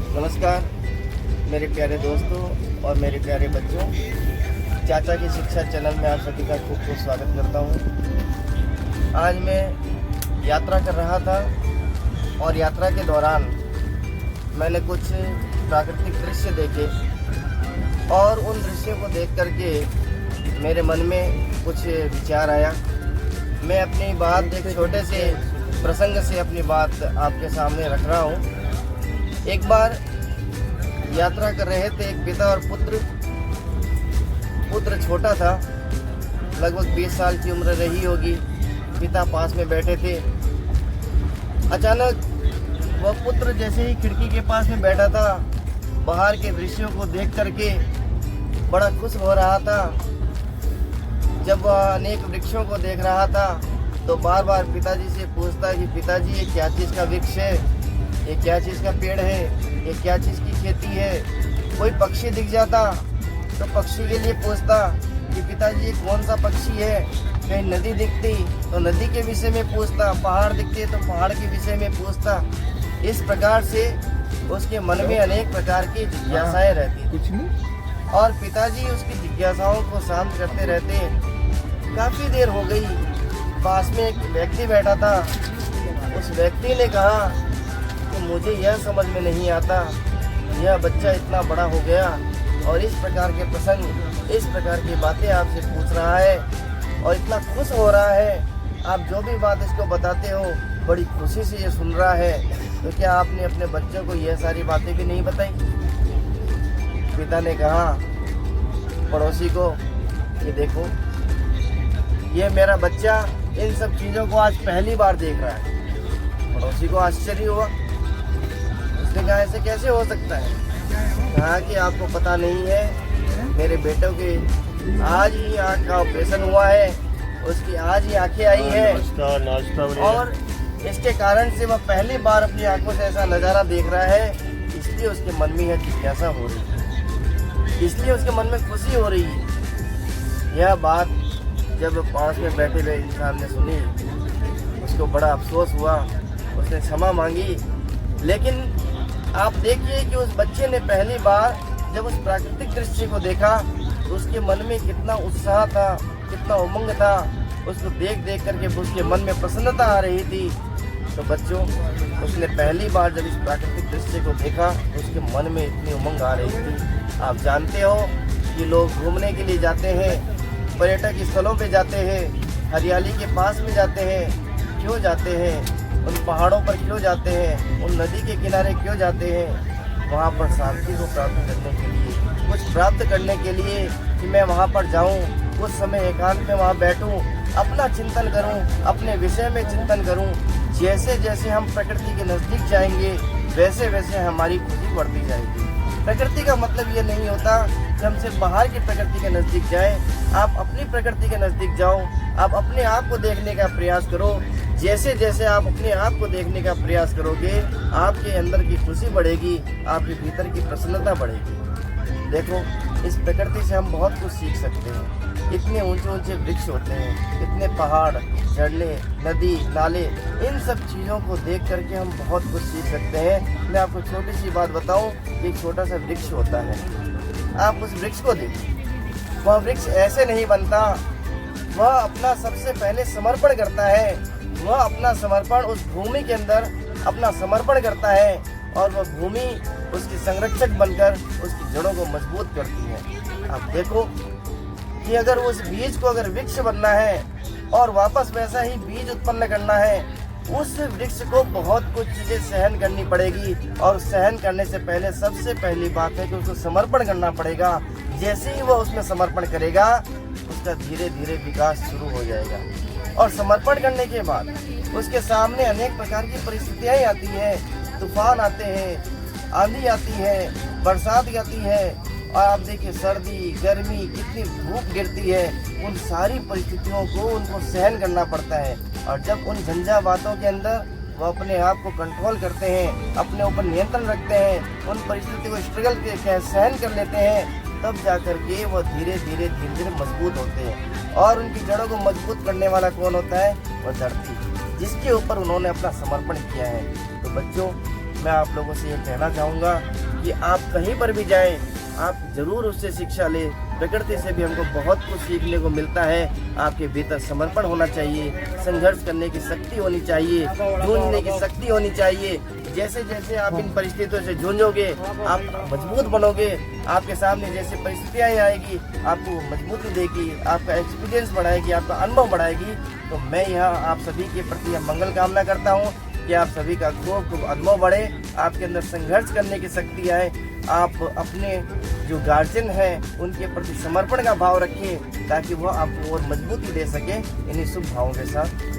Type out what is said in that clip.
नमस्कार मेरे प्यारे दोस्तों और मेरे प्यारे बच्चों, चाचा की शिक्षा चैनल में आप सभी का खूब खूब स्वागत करता हूँ। आज मैं यात्रा कर रहा था और यात्रा के दौरान मैंने कुछ प्राकृतिक दृश्य देखे और उन दृश्यों को देख करके मेरे मन में कुछ विचार आया। मैं अपनी बात एक छोटे से प्रसंग से अपनी बात आपके सामने रख रहा हूँ। एक बार यात्रा कर रहे थे एक पिता और पुत्र छोटा था, लगभग 20 साल की उम्र रही होगी। पिता पास में बैठे थे। अचानक वह पुत्र जैसे ही खिड़की के पास में बैठा था, बाहर के दृश्यों को देख करके बड़ा खुश हो रहा था। जब वह अनेक वृक्षों को देख रहा था तो बार बार पिताजी से पूछता कि पिताजी ये क्या चीज़ का वृक्ष है, ये क्या चीज़ का पेड़ है, ये क्या चीज़ की खेती है। कोई पक्षी दिख जाता तो पक्षी के लिए पूछता कि पिताजी ये कौन सा पक्षी है। कहीं नदी दिखती तो नदी के विषय में पूछता, पहाड़ दिखते तो पहाड़ के विषय में पूछता। इस प्रकार से उसके मन में अनेक प्रकार की जिज्ञासाएं रहती कुछ नहीं। और पिताजी उसकी जिज्ञासाओं को शांत करते रहते। काफ़ी देर हो गई। पास में एक व्यक्ति बैठा था। उस व्यक्ति ने कहा कि मुझे यह समझ में नहीं आता, यह बच्चा इतना बड़ा हो गया और इस प्रकार के प्रसंग, इस प्रकार की बातें आपसे पूछ रहा है और इतना खुश हो रहा है। आप जो भी बात इसको बताते हो बड़ी खुशी से ये सुन रहा है, तो क्या आपने अपने बच्चों को यह सारी बातें भी नहीं बताई? पिता ने कहा पड़ोसी को कि देखो, ये मेरा बच्चा इन सब चीज़ों को आज पहली बार देख रहा है। पड़ोसी को आश्चर्य हुआ। उसने कहा ऐसे कैसे हो सकता है? कहा कि आपको पता नहीं है, मेरे बेटों के आज ही आँख का ऑपरेशन हुआ है, उसकी आज ही आंखें आई है और इसके कारण से वह पहली बार अपनी आंखों से ऐसा नज़ारा देख रहा है। इसलिए उसके मन में यह जिज्ञासा हो रही है, इसलिए उसके मन में खुशी हो रही है। यह बात जब पास में बैठे हुए इंसान ने सुनी, उसको बड़ा अफसोस हुआ। उसने क्षमा मांगी। लेकिन आप देखिए कि उस बच्चे ने पहली बार जब उस प्राकृतिक दृश्य को देखा तो उसके मन में कितना उत्साह था, कितना उमंग था। उसको देख देख करके उसके मन में प्रसन्नता आ रही थी। तो बच्चों, उसने पहली बार जब इस प्राकृतिक दृश्य को देखा तो उसके मन में इतनी उमंग आ रही थी। आप जानते हो कि लोग घूमने के लिए जाते हैं, पर्यटक स्थलों पे जाते हैं, हरियाली के पास में जाते हैं। क्यों जाते हैं? उन पहाड़ों पर क्यों जाते हैं? उन नदी के किनारे क्यों जाते हैं? वहाँ पर शांति को प्राप्त करने के लिए, कुछ प्राप्त करने के लिए कि मैं वहाँ पर जाऊँ, कुछ समय एकांत में वहाँ बैठूँ, अपना चिंतन करूँ, अपने विषय में चिंतन करूँ। जैसे जैसे हम प्रकृति के नज़दीक जाएंगे वैसे वैसे हमारी खुशी बढ़ती जाएगी। प्रकृति का मतलब ये नहीं होता कि हम सिर्फ बाहर की प्रकृति के नज़दीक जाएं। आप अपनी प्रकृति के नज़दीक जाओ, आप अपने आप को देखने का प्रयास करो। जैसे जैसे आप अपने आप को देखने का प्रयास करोगे, आपके अंदर की खुशी बढ़ेगी, आपके भीतर की प्रसन्नता बढ़ेगी। देखो, इस प्रकृति से हम बहुत कुछ सीख सकते हैं। इतने ऊंचे ऊंचे वृक्ष होते हैं, इतने पहाड़, झरने, नदी, नाले, इन सब चीज़ों को देख करके हम बहुत कुछ सीख सकते हैं। मैं आपको छोटी सी बात बताऊं, एक छोटा सा वृक्ष होता है। आप उस वृक्ष को देखिए, वह वृक्ष ऐसे नहीं बनता। वह अपना सबसे पहले समर्पण करता है। वह अपना समर्पण उस भूमि के अंदर अपना समर्पण करता है और वह भूमि उसकी संरक्षक बनकर उसकी जड़ों को मजबूत करती है। आप देखो कि अगर उस बीज को अगर वृक्ष बनना है और वापस वैसा ही बीज उत्पन्न करना है, उस वृक्ष को बहुत कुछ चीज़ें सहन करनी पड़ेगी। और सहन करने से पहले सबसे पहली बात है कि उसको समर्पण करना पड़ेगा। जैसे ही वह उसमें समर्पण करेगा, उसका धीरे धीरे विकास शुरू हो जाएगा। और समर्पण करने के बाद उसके सामने अनेक प्रकार की परिस्थितियाँ आती हैं, तूफान आते हैं, आंधी आती है, बरसात आती है, और आप देखिए सर्दी, गर्मी, कितनी धूप गिरती है। उन सारी परिस्थितियों को उनको सहन करना पड़ता है। और जब उन झंझावातों के अंदर वो अपने आप को कंट्रोल करते हैं, अपने ऊपर नियंत्रण रखते हैं, उन परिस्थितियों को स्ट्रगल के सहन कर लेते हैं, तब जाकर के वो धीरे धीरे मजबूत होते हैं। और उनकी जड़ों को मजबूत करने वाला कौन होता है? वो धरती, जिसके ऊपर उन्होंने अपना समर्पण किया है। तो बच्चों, मैं आप लोगों से ये कहना चाहूँगा कि आप कहीं पर भी जाएं, आप ज़रूर उससे शिक्षा लें। प्रकृति से भी हमको बहुत कुछ सीखने को मिलता है। आपके भीतर समर्पण होना चाहिए, संघर्ष करने की शक्ति होनी चाहिए, जूझने की शक्ति होनी चाहिए। जैसे जैसे आप इन परिस्थितियों से जूझोगे, आप मजबूत बनोगे। आपके सामने जैसे परिस्थितियाँ आएगी, आपको मजबूती देगी, आपका एक्सपीरियंस बढ़ाएगी, आपका अनुभव बढ़ाएगी। तो मैं यहाँ आप सभी के प्रति मंगल कामना करता हूँ कि आप सभी का खूब खूब अनुभव बढ़े, आपके अंदर संघर्ष करने की शक्ति आए। आप अपने जो गार्जियन हैं उनके प्रति समर्पण का भाव रखें, ताकि वह आपको और मजबूती दे सके। इन्हीं शुभ भावों के साथ